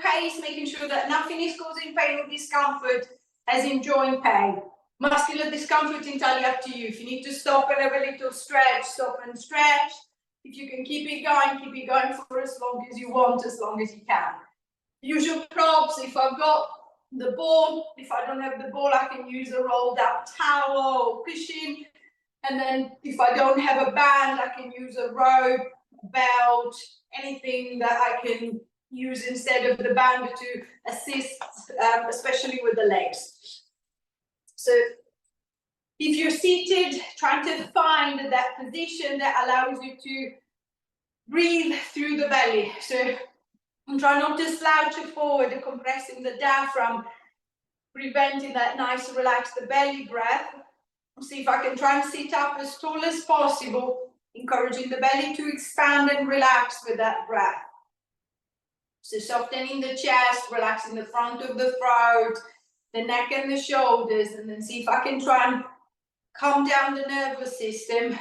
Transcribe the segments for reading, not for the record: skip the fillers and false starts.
pace, making sure that nothing is causing pain or discomfort, as in joint pain. Muscular discomfort, entirely up to you. If you need to stop and have a little stretch, stop and stretch. If you can keep it going for as long as you want, as long as you can. Usual props, if I've got the ball, if I don't have the ball, I can use a rolled up towel or cushion. And then if I don't have a band, I can use a rope, belt, anything that I can use instead of the band to assist, especially with the legs. So if you're seated, trying to find that position that allows you to breathe through the belly. So try not to slouch forward, compressing the diaphragm, preventing that nice relaxed belly breath. See if I can try and sit up as tall as possible, encouraging the belly to expand and relax with that breath. So softening the chest, relaxing the front of the throat, the neck and the shoulders, and then see if I can try and calm down the nervous system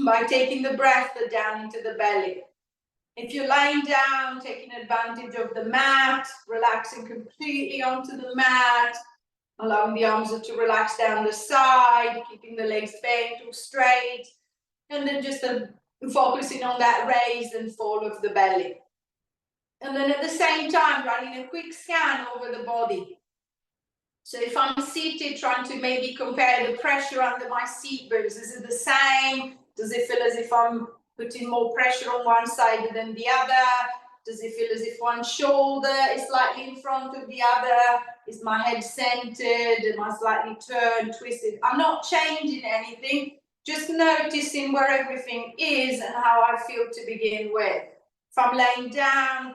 by taking the breath down into the belly. If you're lying down, taking advantage of the mat, relaxing completely onto the mat, allowing the arms to relax down the side, keeping the legs bent or straight, and then just focusing on that raise and fall of the belly. And then at the same time, running a quick scan over the body. So if I'm seated, trying to maybe compare the pressure under my seat bones, is it the same? Does it feel as if I'm putting more pressure on one side than the other? Does it feel as if one shoulder is slightly in front of the other? Is my head centered? Am I slightly turned, twisted? I'm not changing anything, just noticing where everything is and how I feel to begin with. If I'm laying down,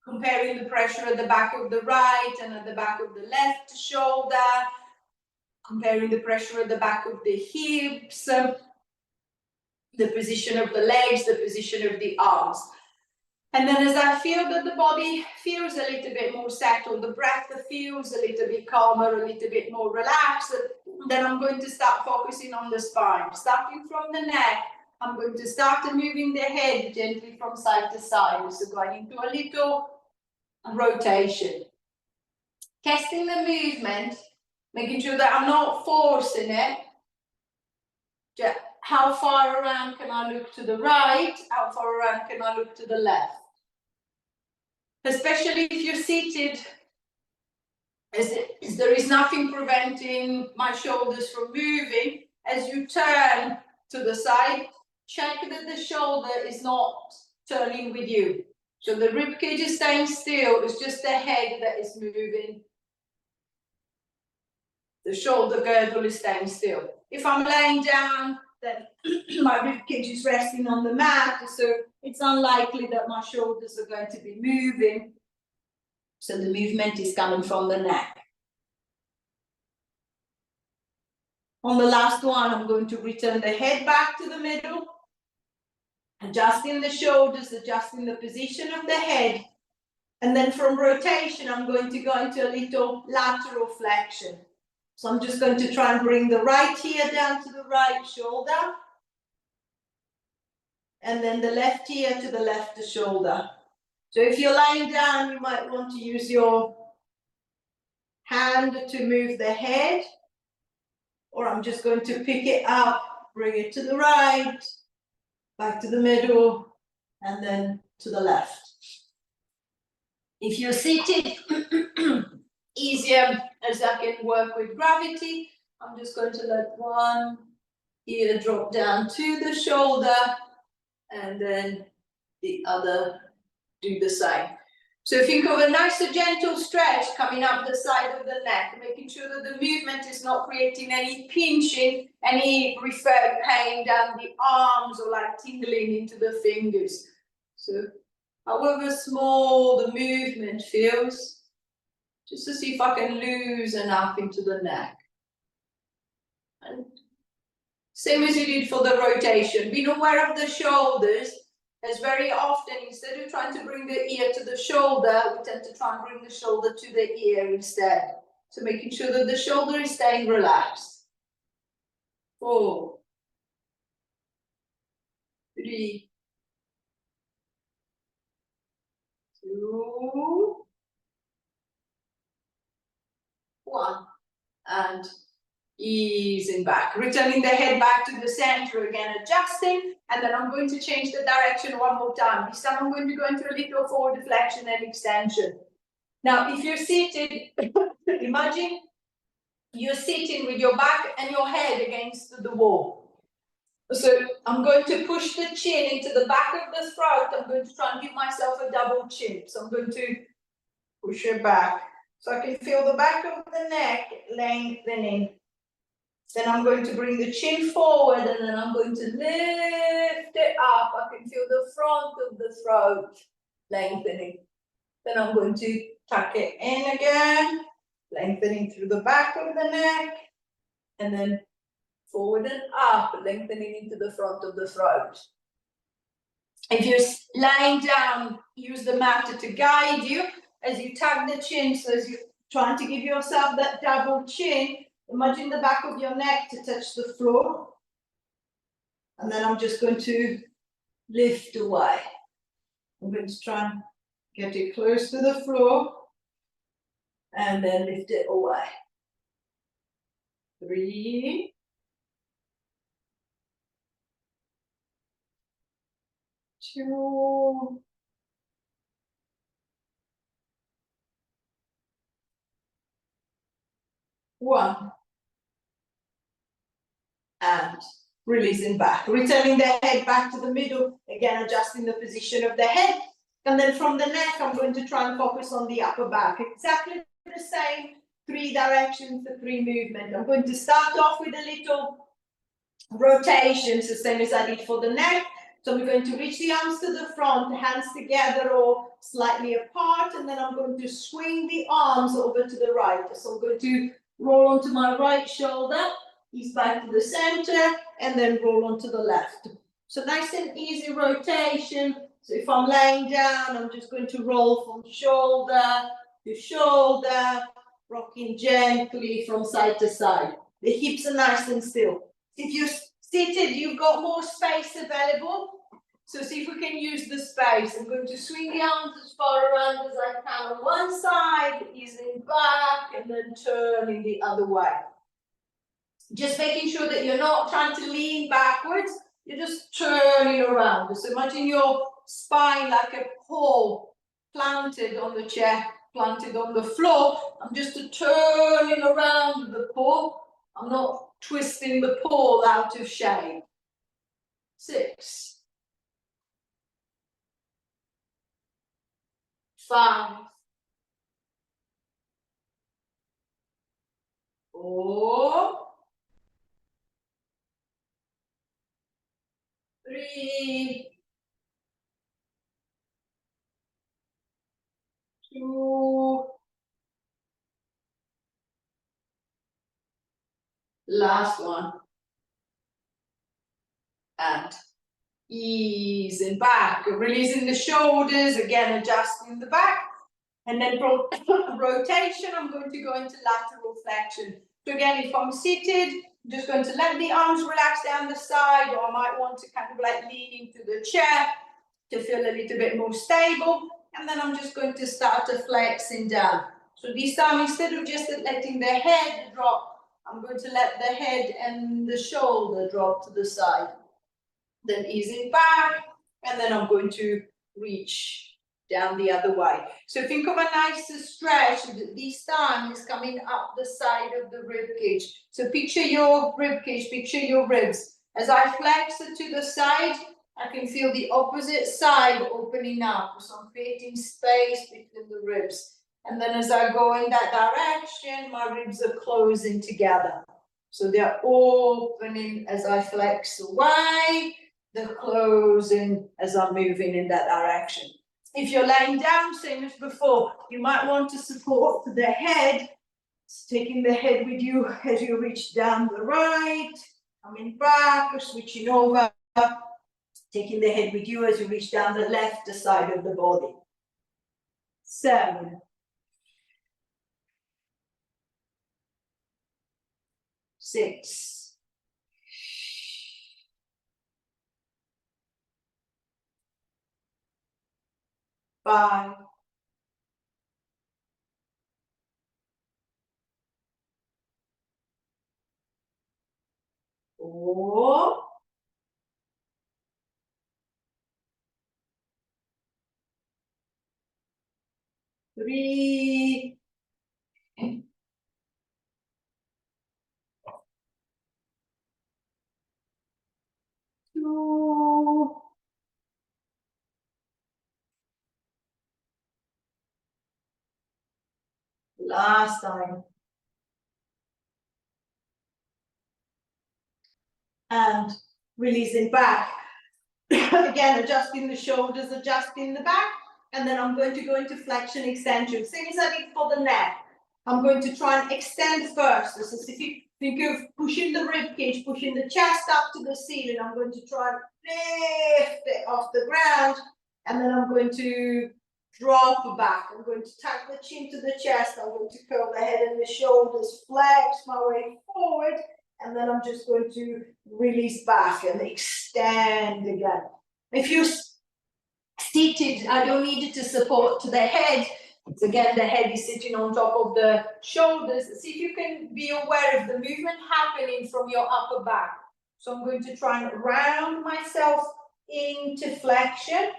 comparing the pressure at the back of the right and at the back of the left shoulder, comparing the pressure at the back of the hips, the position of the legs, the position of the arms. And then as I feel that the body feels a little bit more settled, the breath feels a little bit calmer, a little bit more relaxed, then I'm going to start focusing on the spine. Starting from the neck, I'm going to start moving the head gently from side to side. So going into a little rotation. Testing the movement, making sure that I'm not forcing it. How far around can I look to the right? How far around can I look to the left? Especially if you're seated, as there is nothing preventing my shoulders from moving. As you turn to the side, check that the shoulder is not turning with you. So the rib cage is staying still, it's just the head that is moving. The shoulder girdle is staying still. If I'm laying down, then my rib cage is resting on the mat, so it's unlikely that my shoulders are going to be moving. So the movement is coming from the neck. On the last one, I'm going to return the head back to the middle, adjusting the shoulders, adjusting the position of the head. And then from rotation, I'm going to go into a little lateral flexion. So I'm just going to try and bring the right ear down to the right shoulder. And then the left ear to the left shoulder. So if you're lying down, you might want to use your hand to move the head. Or I'm just going to pick it up, bring it to the right, back to the middle, and then to the left. If you're seated, easier as I can work with gravity, I'm just going to let one ear drop down to the shoulder, and then the other do the same. So think of a nice gentle stretch coming up the side of the neck, making sure that the movement is not creating any pinching, any referred pain down the arms or like tingling into the fingers. So however small the movement feels, just to see if I can loosen up into the neck. And same as you did for the rotation, being aware of the shoulders. As very often, instead of trying to bring the ear to the shoulder, we tend to try and bring the shoulder to the ear instead. So making sure that the shoulder is staying relaxed. 4, 3, 2, and easing back, returning the head back to the center again, adjusting, and then I'm going to change the direction one more time. This time I'm going to go into a little forward flexion and extension. Now, if you're seated, imagine you're sitting with your back and your head against the wall. So I'm going to push the chin into the back of the throat. I'm going to try and give myself a double chin. So I'm going to push it back. So I can feel the back of the neck lengthening. Then I'm going to bring the chin forward and then I'm going to lift it up. I can feel the front of the throat lengthening. Then I'm going to tuck it in again, lengthening through the back of the neck, and then forward and up, lengthening into the front of the throat. If you're lying down, use the mat to guide you as you tuck the chin. So as you're trying to give yourself that double chin, imagine the back of your neck to touch the floor. And then I'm just going to lift away. I'm going to try and get it close to the floor. And then lift it away. 3. 2. 1. And releasing back, returning the head back to the middle, again adjusting the position of the head, and then from the neck I'm going to try and focus on the upper back, exactly the same 3 directions, the 3 movements. I'm going to start off with a little rotations, the same as I did for the neck. So I'm going to reach the arms to the front, hands together or slightly apart, and then I'm going to swing the arms over to the right. So I'm going to roll onto my right shoulder, ease back to the center, and then roll onto the left. So nice and easy rotation. So if I'm laying down, I'm just going to roll from shoulder to shoulder, rocking gently from side to side. The hips are nice and still. If you're seated, you've got more space available. So see if we can use the space. I'm going to swing the arms as far around as I can on one side, easing back, and then turning the other way. Just making sure that you're not trying to lean backwards, you're just turning around. So imagine your spine like a pole planted on the chair, planted on the floor. I'm just turning around the pole. I'm not twisting the pole out of shape. 6. 5. 4. 3. 2. Last one. And easing back, releasing the shoulders, again adjusting the back. And then from rotation, I'm going to go into lateral flexion. So again, if I'm seated, I'm just going to let the arms relax down the side, or I might want to kind of like lean into the chair to feel a little bit more stable. And then I'm just going to start flexing down. So this time, instead of just letting the head drop, I'm going to let the head and the shoulder drop to the side. Then easing back, and then I'm going to reach down the other way. So think of a nice stretch. This time is coming up the side of the rib cage. So picture your rib cage, picture your ribs. As I flex it to the side, I can feel the opposite side opening up. So I'm creating space between the ribs. And then as I go in that direction, my ribs are closing together. So they're opening as I flex away, they're closing as I'm moving in that direction. If you're laying down, same as before, you might want to support the head, taking the head with you as you reach down the right, coming back, or switching over, taking the head with you as you reach down the left side of the body. 7. 6. 5. 4, 3, 2, last time. And releasing back. Again, adjusting the shoulders, adjusting the back, and then I'm going to go into flexion extension. Same as I did for the neck. I'm going to try and extend first. This is if you think of pushing the rib cage, pushing the chest up to the ceiling. I'm going to try and lift it off the ground, and then I'm going to drop back. I'm going to tuck the chin to the chest. I'm going to curl the head and the shoulders, flex my way forward, and then I'm just going to release back and extend again. If you're seated, I don't need it to support to the head. So again, the head is sitting on top of the shoulders. See if you can be aware of the movement happening from your upper back. So I'm going to try and round myself into flexion,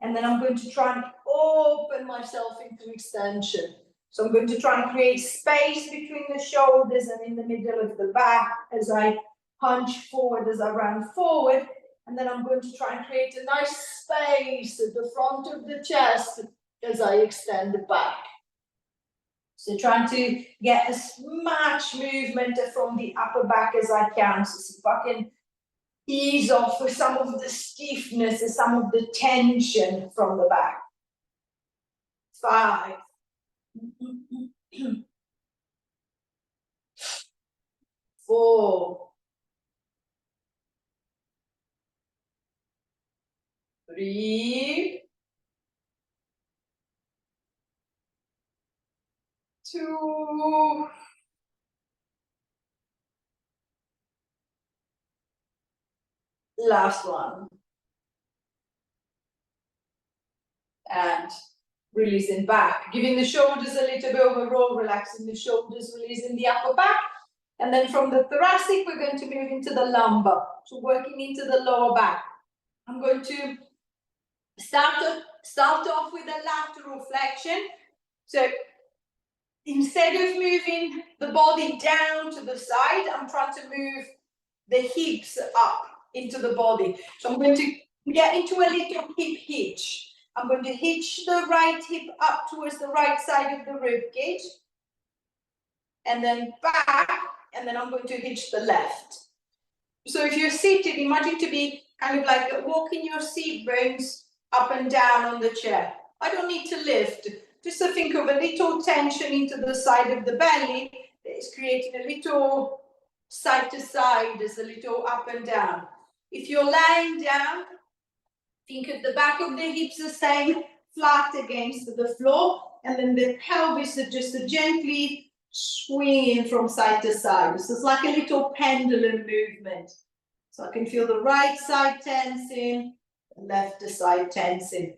and then I'm going to try and open myself into extension. So I'm going to try and create space between the shoulders and in the middle of the back as I punch forward, as I round forward. And then I'm going to try and create a nice space at the front of the chest as I extend the back. So trying to get as much movement from the upper back as I can. So see if I can ease off with some of the stiffness and some of the tension from the back. 5. 4. 3. 2. Last one. And releasing back, giving the shoulders a little bit of a roll, relaxing the shoulders, releasing the upper back. And then from the thoracic, we're going to move into the lumbar. So working into the lower back. I'm going to start off with a lateral flexion. So instead of moving the body down to the side, I'm trying to move the hips up into the body. So I'm going to get into a little hip hitch. I'm going to hitch the right hip up towards the right side of the rib cage, and then back, and then I'm going to hitch the left. So if you're seated, imagine to be kind of like walking your seat bones up and down on the chair. I don't need to lift, just to think of a little tension into the side of the belly that is creating a little side to side, as a little up and down. If you're lying down, think of the back of the hips are staying flat against the floor, and then the pelvis is just gently swinging from side to side. This is like a little pendulum movement. So I can feel the right side tensing, the left side tensing.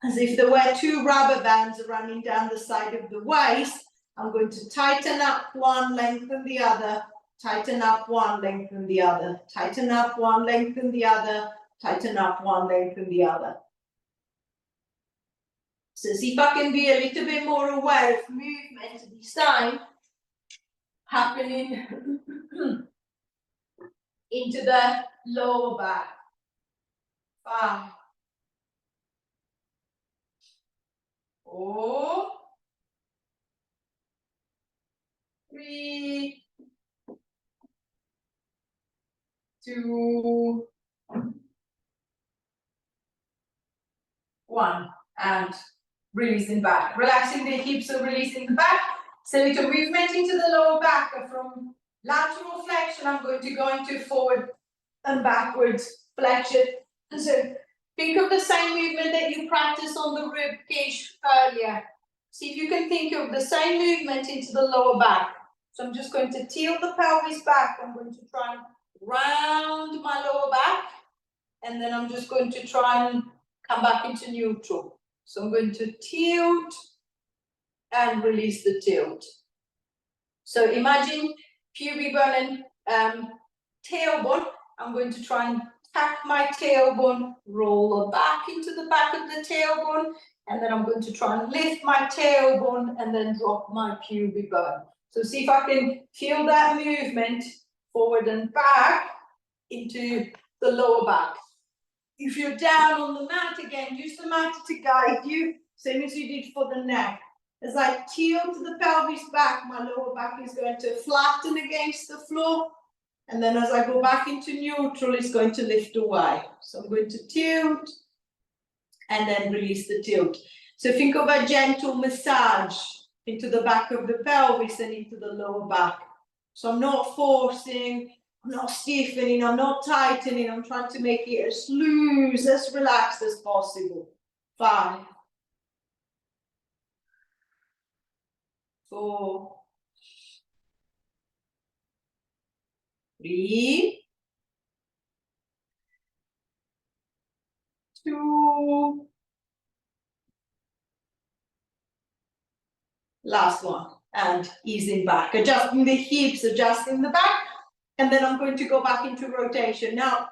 As if there were 2 rubber bands running down the side of the waist. I'm going to tighten up one, lengthen the other, tighten up one, lengthen the other, tighten up one, lengthen the other, tighten up one, lengthen the other. So see if I can be a little bit more aware of movement this time happening into the lower back. 5. 4. 3. 2. 1. And releasing back. Relaxing the hips or releasing the back. So little movement into the lower back. From lateral flexion, I'm going to go into forward and backwards flexion. So think of the same movement that you practiced on the rib cage earlier. See if you can think of the same movement into the lower back. So I'm just going to tilt the pelvis back. I'm going to try and round my lower back. And then I'm just going to try and come back into neutral. So I'm going to tilt and release the tilt. So imagine pubic bone and tailbone. I'm going to try and tack my tailbone, roll it back into the back of the tailbone, and then I'm going to try and lift my tailbone and then drop my pubic bone. So see if I can feel that movement forward and back into the lower back. If you're down on the mat, again, use the mat to guide you, same as you did for the neck. As I tilt the pelvis back, my lower back is going to flatten against the floor. And then as I go back into neutral, it's going to lift away. So I'm going to tilt and then release the tilt. So think of a gentle massage into the back of the pelvis and into the lower back. So I'm not forcing, I'm not stiffening, I'm not tightening, I'm trying to make it as loose, as relaxed as possible. 5, 4, 3, 2, last one, and easing back, adjusting the hips, adjusting the back, and then I'm going to go back into rotation. Now,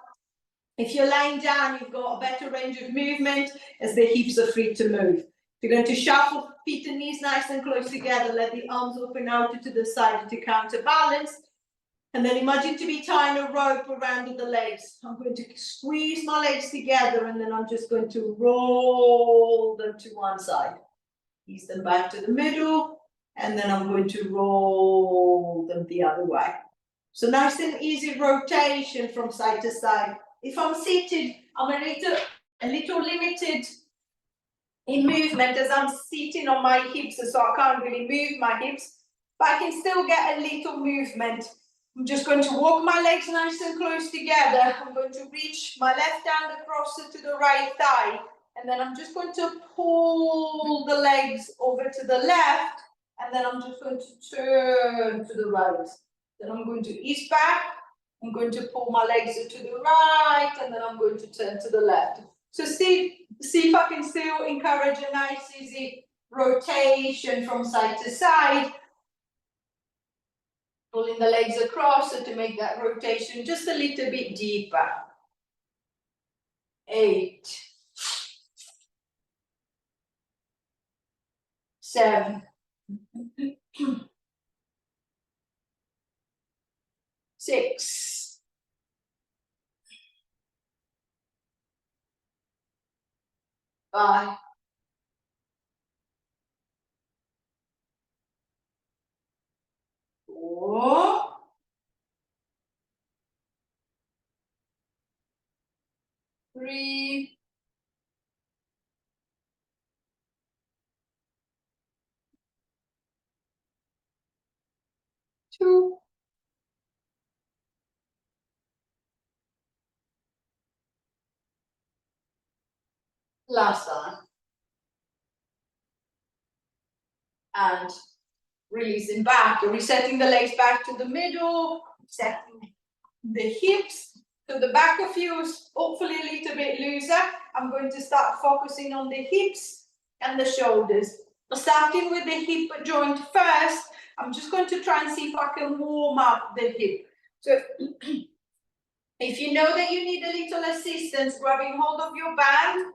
if you're lying down, you've got a better range of movement as the hips are free to move. You're going to shuffle feet and knees nice and close together, let the arms open out to the side to counterbalance, and then imagine to be tying a rope around the legs. I'm going to squeeze my legs together, and then I'm just going to roll them to one side. Ease them back to the middle, and then I'm going to roll them the other way. So nice and easy rotation from side to side. If I'm seated, I'm a little limited in movement as I'm sitting on my hips, so I can't really move my hips, but I can still get a little movement. I'm just going to walk my legs nice and close together. I'm going to reach my left hand across to the right thigh, and then I'm just going to pull the legs over to the left, and then I'm just going to turn to the right. Then I'm going to ease back, I'm going to pull my legs to the right, and then I'm going to turn to the left. So see if I can still encourage a nice easy rotation from side to side. Pulling the legs across so to make that rotation just a little bit deeper. 8, 7, 6, 5, 4, 3, 2, last time, and releasing back, resetting the legs back to the middle, setting the hips to the back of you, hopefully a little bit looser. I'm going to start focusing on the hips and the shoulders. Starting with the hip joint first, I'm just going to try and see if I can warm up the hip. So if you know that you need a little assistance grabbing hold of your band,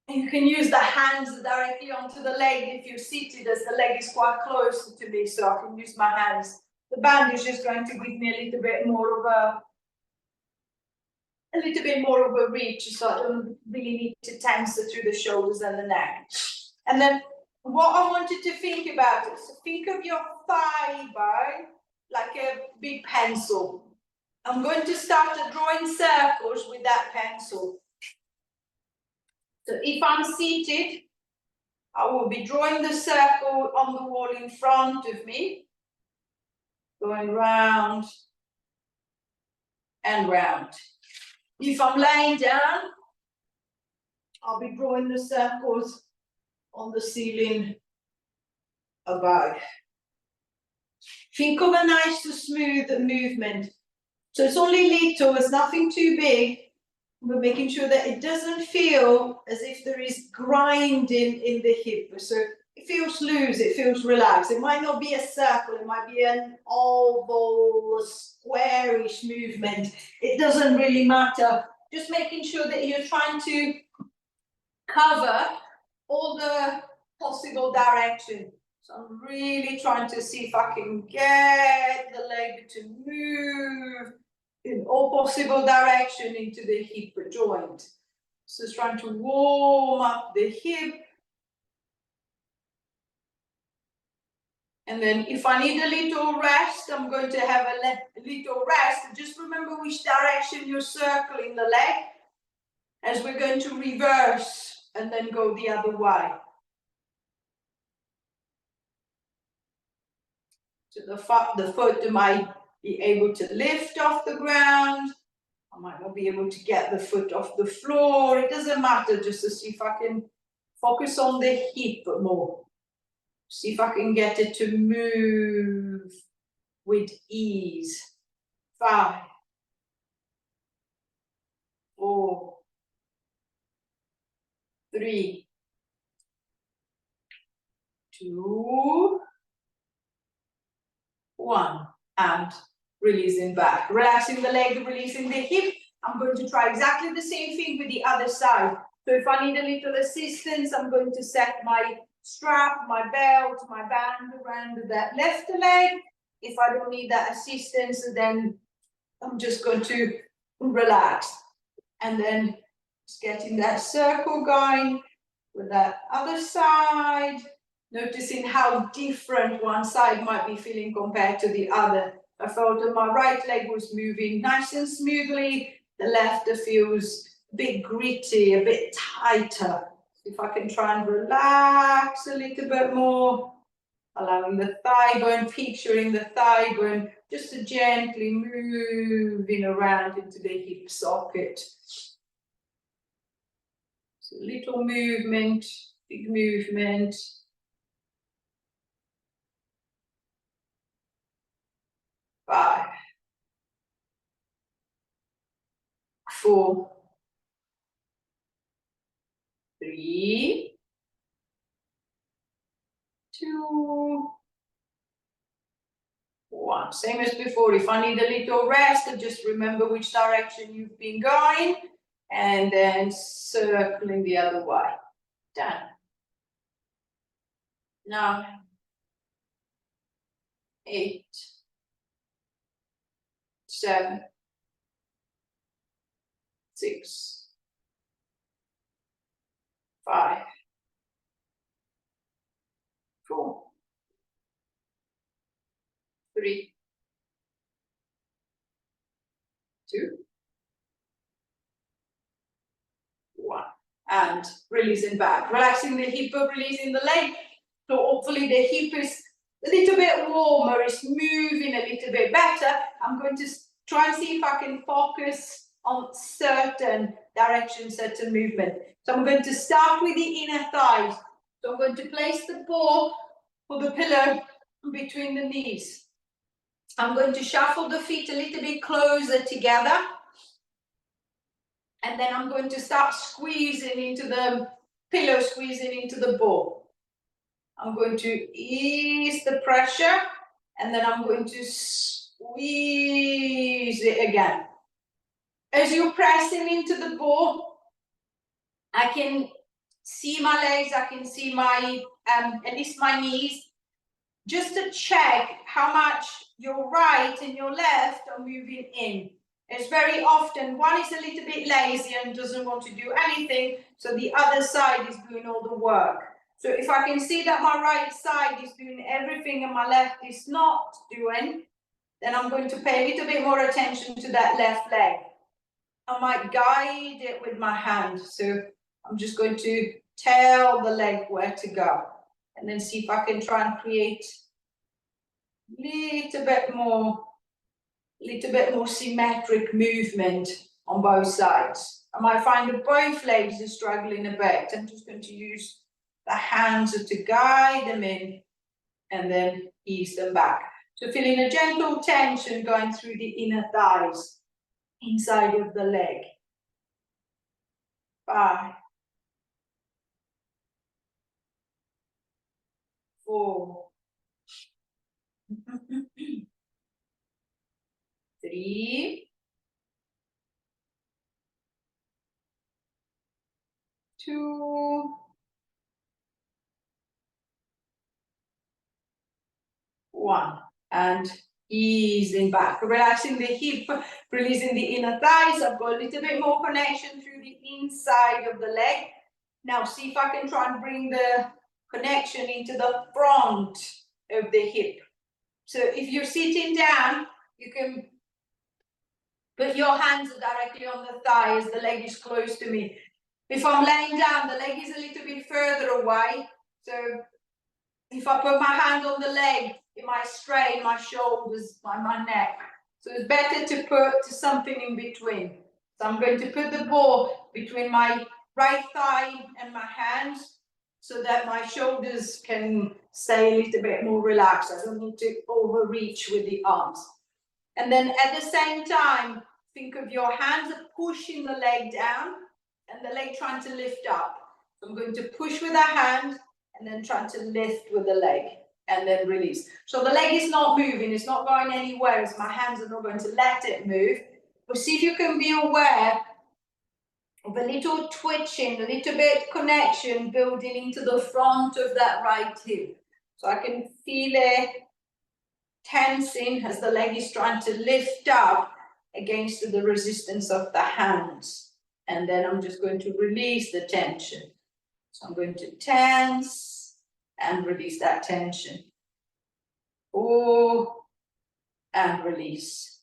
you can use the hands directly onto the leg if you're seated, as the leg is quite close to me, so I can use my hands. The band is just going to give me a little bit more of a reach, so I don't really need to tense it through the shoulders and the neck. And then what I wanted to think about is think of your thigh bone like a big pencil. I'm going to start drawing circles with that pencil. So if I'm seated, I will be drawing the circle on the wall in front of me, going round and round. If I'm laying down, I'll be drawing the circles on the ceiling above. Think of a nice smooth movement. So it's only little, it's nothing too big, but making sure that it doesn't feel as if there is grinding in the hip. So it feels loose, it feels relaxed. It might not be a circle, it might be an oval, squarish movement. It doesn't really matter. Just making sure that you're trying to cover all the possible direction. So I'm really trying to see if I can get the leg to move in all possible direction into the hip joint. So it's trying to warm up the hip. And then if I need a little rest, I'm going to have a little rest. Just remember which direction you're circling the leg, as we're going to reverse and then go the other way. So the foot might be able to lift off the ground. I might not be able to get the foot off the floor. It doesn't matter, just to see if I can focus on the hip more. See if I can get it to move with ease. 5, 4, 3, 2, 1. And releasing back. Relaxing the leg, releasing the hip. I'm going to try exactly the same thing with the other side. So if I need a little assistance, I'm going to set my strap, my belt, my band around that left leg. If I don't need that assistance, then I'm just going to relax. And then just getting that circle going with that other side. Noticing how different one side might be feeling compared to the other. I felt that my right leg was moving nice and smoothly. The left feels a bit gritty, a bit tighter. If I can try and relax a little bit more, allowing the thigh bone, picturing the thigh bone, just to gently moving around into the hip socket. So little movement, big movement. 5, 4, 3, 2, 1. Same as before. If I need a little rest, just remember which direction you've been going, and then circling the other way. Done. 9, 8, 7, 6, 5, 4, 3, 2, 1. And releasing back. Relaxing the hip, releasing the leg. So hopefully the hip is a little bit warmer, it's moving a little bit better. I'm going to try and see if I can focus on certain directions, certain movement. So I'm going to start with the inner thighs. So I'm going to place the ball or the pillow between the knees. I'm going to shuffle the feet a little bit closer together. And then I'm going to start squeezing into the pillow, squeezing into the ball. I'm going to ease the pressure, and then I'm going to squeeze it again. As you're pressing into the ball, I can see my legs, I can see my, at least my knees, just to check how much your right and your left are moving in. It's very often one is a little bit lazy and doesn't want to do anything, so the other side is doing all the work. So if I can see that my right side is doing everything and my left is not doing, then I'm going to pay a little bit more attention to that left leg. I might guide it with my hand. So I'm just going to tell the leg where to go, and then see if I can try and create a little bit more symmetric movement on both sides. I might find that both legs are struggling a bit. I'm just going to use the hands to guide them in and then ease them back. So feeling a gentle tension going through the inner thighs, inside of the leg. 5, 4, 3, 2, 1. And easing back, relaxing the hip, releasing the inner thighs. I've got a little bit more connection through the inside of the leg. Now see if I can try and bring the connection into the front of the hip. So if you're sitting down, you can put your hands directly on the thigh as the leg is close to me. If I'm laying down, the leg is a little bit further away. So if I put my hand on the leg, it might strain my shoulders, my neck. So it's better to put something in between. So I'm going to put the ball between my right thigh and my hands so that my shoulders can stay a little bit more relaxed. I don't need to overreach with the arms. And then at the same time, think of your hands pushing the leg down and the leg trying to lift up. So I'm going to push with the hand and then trying to lift with the leg and then release. So the leg is not moving, it's not going anywhere, as my hands are not going to let it move. But see if you can be aware of a little twitching, a little bit connection building into the front of that right hip. So I can feel it tensing as the leg is trying to lift up against the resistance of the hands. And then I'm just going to release the tension. So I'm going to tense and release that tension. 4 and release.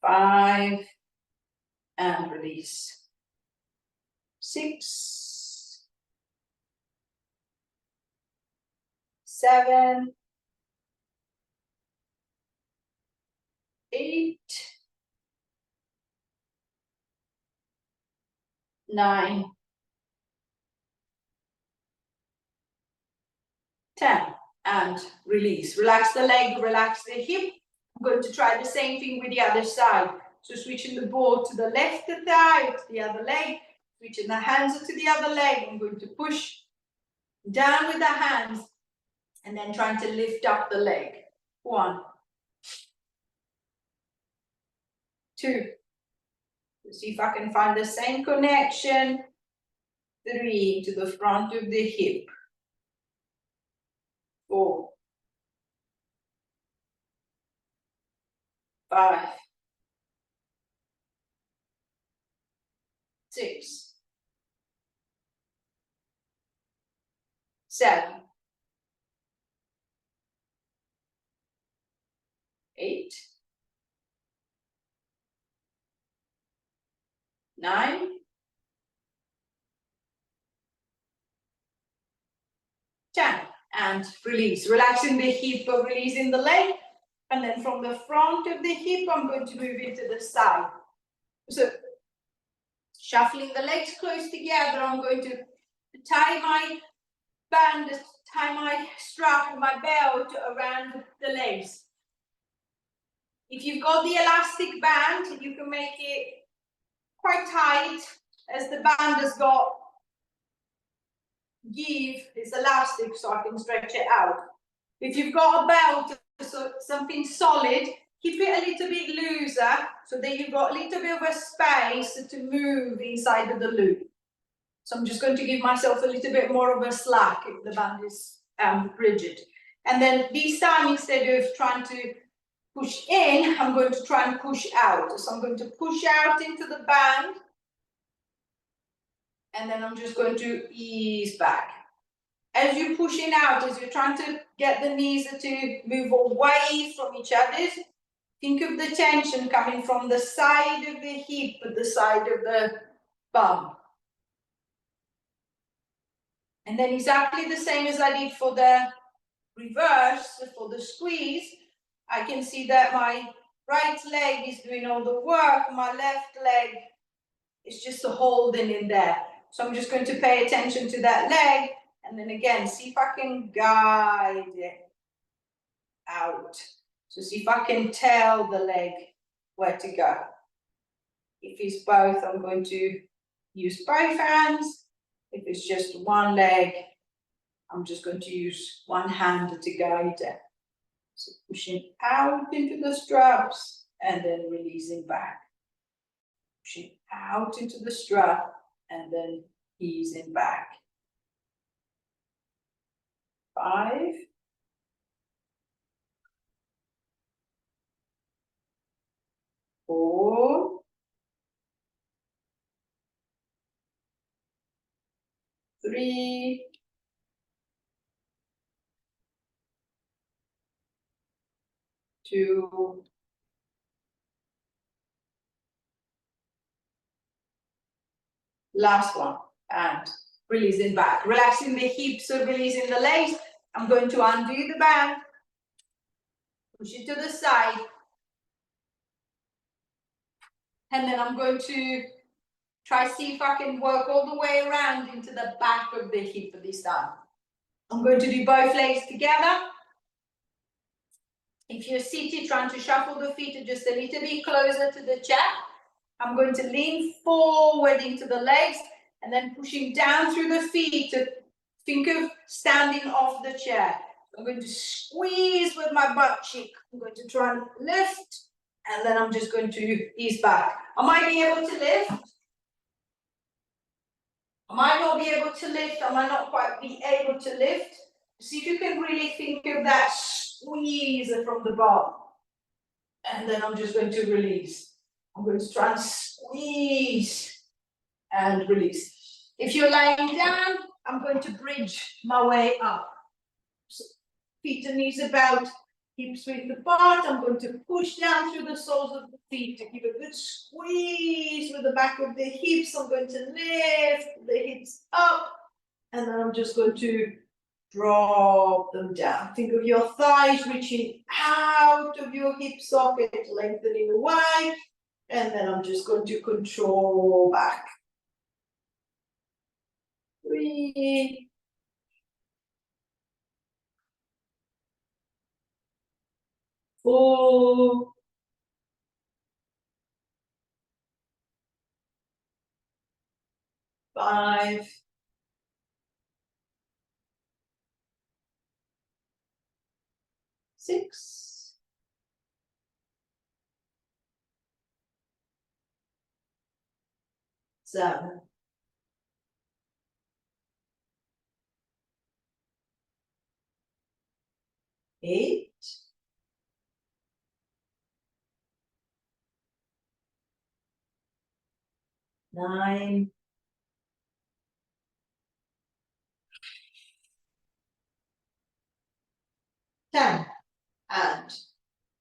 5 and release. 6, 7, 8, 9, 10, and release. Relax the leg, relax the hip. I'm going to try the same thing with the other side. So switching the ball to the left thigh, to the other leg, switching the hands to the other leg. I'm going to push down with the hands and then trying to lift up the leg. 1, 2. See if I can find the same connection. 3 to the front of the hip. 4, 5, 6, 7, 8, 9, 10, and release. Relaxing the hip, releasing the leg. And then from the front of the hip, I'm going to move into the side. So shuffling the legs close together, I'm going to tie my band, tie my strap, my belt around the legs. If you've got the elastic band, you can make it quite tight, as the band has got give, it's elastic, so I can stretch it out. If you've got a belt, so something solid, keep it a little bit looser so that you've got a little bit of a space to move inside of the loop. So I'm just going to give myself a little bit more of a slack if the band is rigid. And then this time, instead of trying to push in, I'm going to try and push out. So I'm going to push out into the band. And then I'm just going to ease back. As you're pushing out, as you're trying to get the knees to move away from each other, think of the tension coming from the side of the hip, the side of the bum. And then exactly the same as I did for the reverse, for the squeeze, I can see that my right leg is doing all the work, my left leg is just holding in there. So I'm just going to pay attention to that leg, and then again, see if I can guide it out. So see if I can tell the leg where to go. If it's both, I'm going to use both hands. If it's just one leg, I'm just going to use one hand to guide it. So pushing out into the straps and then releasing back. Pushing out into the strap and then easing back. 5. 4. 3. 2. Last one. And releasing back. Relaxing the hips or releasing the legs. I'm going to undo the band. Push it to the side. And then I'm going to try see if I can work all the way around into the back of the hip this time. I'm going to do both legs together. If you're seated, trying to shuffle the feet just a little bit closer to the chair. I'm going to lean forward into the legs and then pushing down through the feet to think of standing off the chair. I'm going to squeeze with my butt cheek. I'm going to try and lift, and then I'm just going to ease back. I might be able to lift. I might not be able to lift. I might not quite be able to lift. See if you can really think of that squeeze from the bottom. And then I'm just going to release. I'm going to try and squeeze and release. If you're lying down, I'm going to bridge my way up. So feet and knees about, hips width apart. I'm going to push down through the soles of the feet to give a good squeeze with the back of the hips. I'm going to lift the hips up, and then I'm just going to drop them down. Think of your thighs reaching out of your hip socket, lengthening away, and then I'm just going to control back. 3, 4, 5, 6, 7, 8, 9, 10, and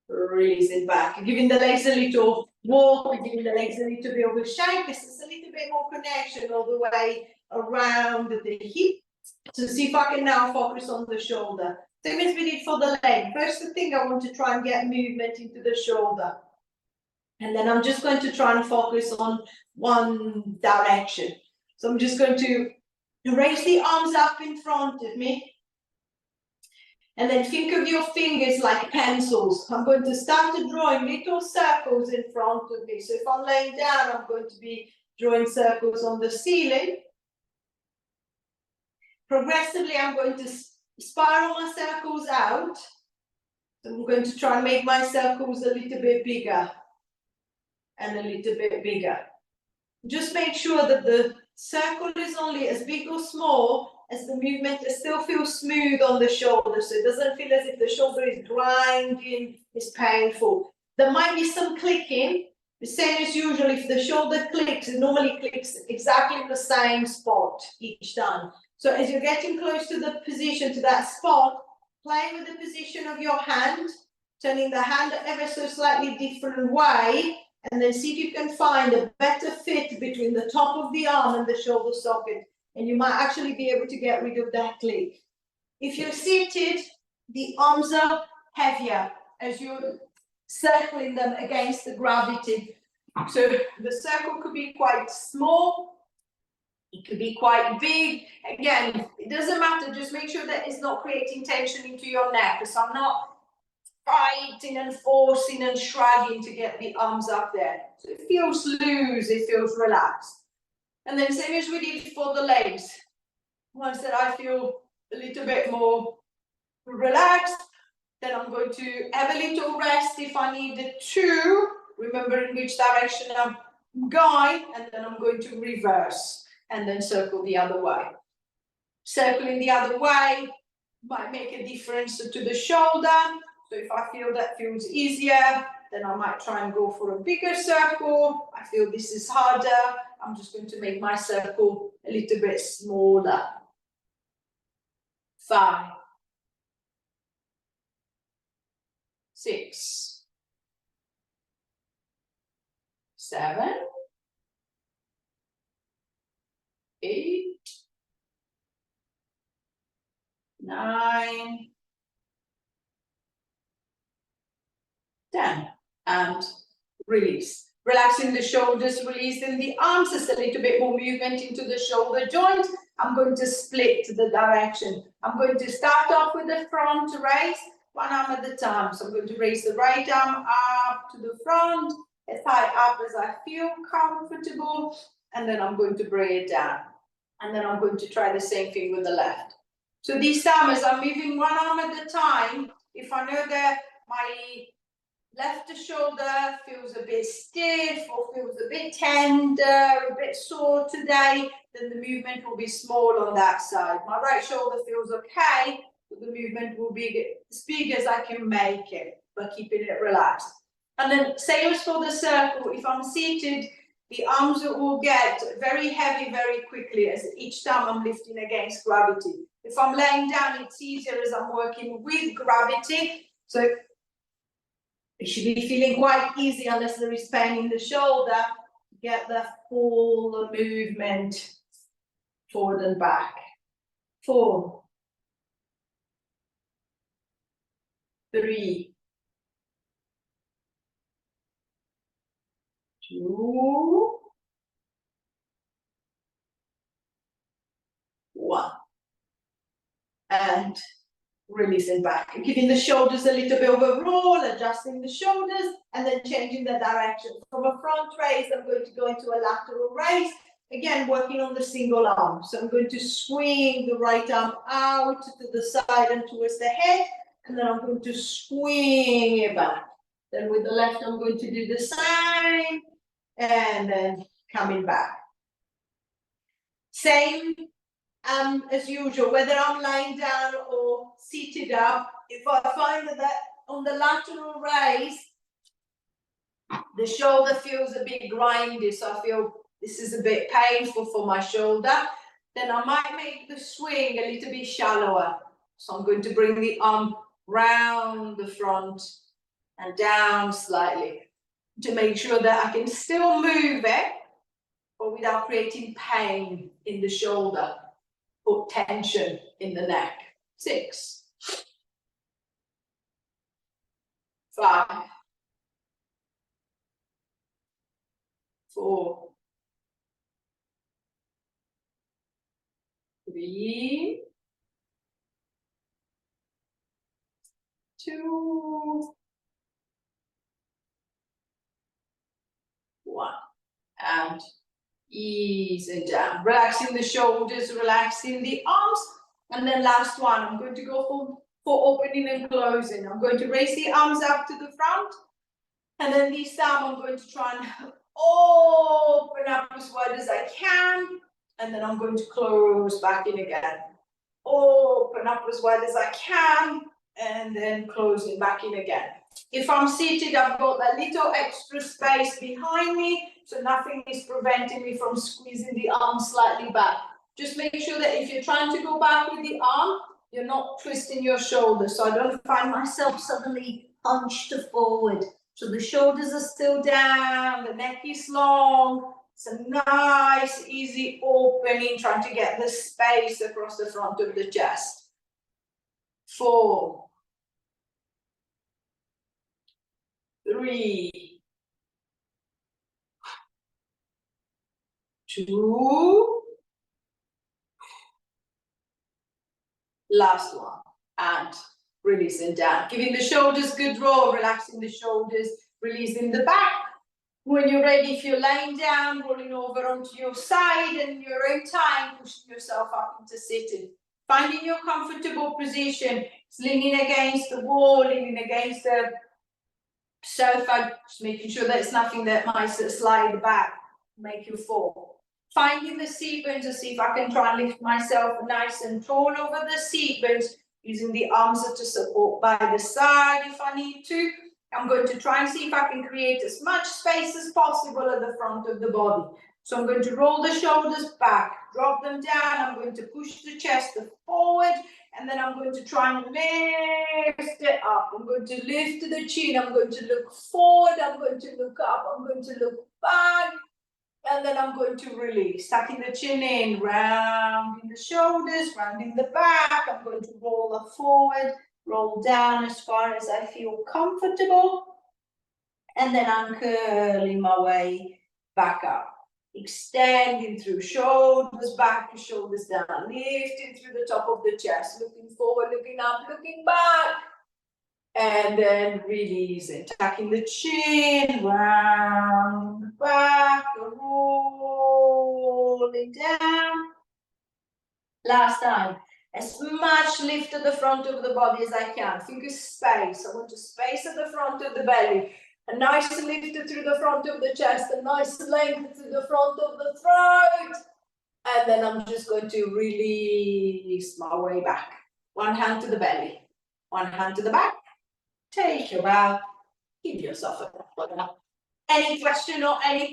releasing back, giving the legs a little walk, giving the legs a little bit of a shake. This is a little bit more connection all the way around the hip. So see if I can now focus on the shoulder. Same as we did for the leg. First thing, I want to try and get movement into the shoulder. And then I'm just going to try and focus on one direction. So I'm just going to raise the arms up in front of me. And then think of your fingers like pencils. I'm going to start to drawing little circles in front of me. So if I'm laying down, I'm going to be drawing circles on the ceiling. Progressively, I'm going to spiral my circles out. So I'm going to try and make my circles a little bit bigger and a little bit bigger. Just make sure that the circle is only as big or small as the movement still feels smooth on the shoulder, so it doesn't feel as if the shoulder is grinding, is painful. There might be some clicking, the same as usual. If the shoulder clicks, it normally clicks exactly in the same spot each time. So as you're getting close to the position, to that spot, play with the position of your hand, turning the hand ever so slightly different way, and then see if you can find a better fit between the top of the arm and the shoulder socket. And you might actually be able to get rid of that click. If you're seated, the arms are heavier as you're circling them against the gravity. So the circle could be quite small, it could be quite big. Again, it doesn't matter, just make sure that it's not creating tension into your neck, because I'm not fighting and forcing and shrugging to get the arms up there. So it feels loose, it feels relaxed. And then same as we did for the legs. Once that I feel a little bit more relaxed. Then I'm going to have a little rest if I need to, remembering which direction I'm going, and then I'm going to reverse and then circle the other way. Circling the other way might make a difference to the shoulder. So if I feel that feels easier, then I might try and go for a bigger circle. I feel this is harder. I'm just going to make my circle a little bit smaller. 5, 6, 7, 8, 9, 10, and release. Relaxing the shoulders, releasing the arms, just a little bit more movement into the shoulder joint. I'm going to split the direction. I'm going to start off with the front raise, one arm at a time. So I'm going to raise the right arm up to the front, as high up as I feel comfortable, and then I'm going to bring it down. And then I'm going to try the same thing with the left. So this time, as I'm moving one arm at a time, if I know that my left shoulder feels a bit stiff or feels a bit tender, a bit sore today, then the movement will be small on that side. My right shoulder feels okay, but the movement will be as big as I can make it, but keeping it relaxed. And then same as for the circle, if I'm seated, the arms will get very heavy very quickly as each time I'm lifting against gravity. If I'm laying down, it's easier as I'm working with gravity. So it should be feeling quite easy unless there is pain in the shoulder to get the full movement forward and back. 4, 3, 2, 1. And releasing back. Giving the shoulders a little bit of a roll, adjusting the shoulders, and then changing the direction. From a front raise, I'm going to go into a lateral raise. Again, working on the single arm. So I'm going to swing the right arm out to the side and towards the head, and then I'm going to swing it back. Then with the left, I'm going to do the same, and then coming back. Same as usual, whether I'm lying down or seated up, if I find that on the lateral raise, the shoulder feels a bit grindy, so I feel this is a bit painful for my shoulder, then I might make the swing a little bit shallower. So I'm going to bring the arm round the front and down slightly to make sure that I can still move it, but without creating pain in the shoulder or tension in the neck. 6, 5, 4, 3, 2, 1, and ease it down. Relaxing the shoulders, relaxing the arms, and then last one, I'm going to go for opening and closing. I'm going to raise the arms up to the front, and then this time I'm going to try and open up as wide as I can, and then I'm going to close back in again. Open up as wide as I can, and then closing back in again. If I'm seated, I've got that little extra space behind me, so nothing is preventing me from squeezing the arm slightly back. Just make sure that if you're trying to go back with the arm, you're not twisting your shoulder, so I don't find myself suddenly hunched forward. So the shoulders are still down, the neck is long. It's a nice, easy opening, trying to get the space across the front of the chest. 4, 3, 2, last one, and releasing down. Giving the shoulders good roll, relaxing the shoulders, releasing the back. When you're ready, if you're lying down, rolling over onto your side, and in your own time, pushing yourself up into sitting. Finding your comfortable position. It's leaning against the wall, leaning against the sofa, just making sure that it's nothing that might slide back, make you fall. Finding the seat bones to see if I can try and lift myself nice and tall over the seat bones, using the arms to support by the side if I need to. I'm going to try and see if I can create as much space as possible at the front of the body. So I'm going to roll the shoulders back, drop them down. I'm going to push the chest forward, and then I'm going to try and lift it up. I'm going to lift the chin. I'm going to look forward. I'm going to look up. I'm going to look back. And then I'm going to release, tucking the chin in, rounding the shoulders, rounding the back. I'm going to roll it forward, roll down as far as I feel comfortable. And then I'm curling my way back up. Extending through shoulders back, shoulders down, lifting through the top of the chest, looking forward, looking up, looking back. And then releasing, tucking the chin, round, back, rolling down. Last time, as much lift at the front of the body as I can. Think of space. I want to space at the front of the belly. A nice lift through the front of the chest, a nice length through the front of the throat. And then I'm just going to release my way back. One hand to the belly, one hand to the back. Take your bow, give yourself a clap. Any question or anything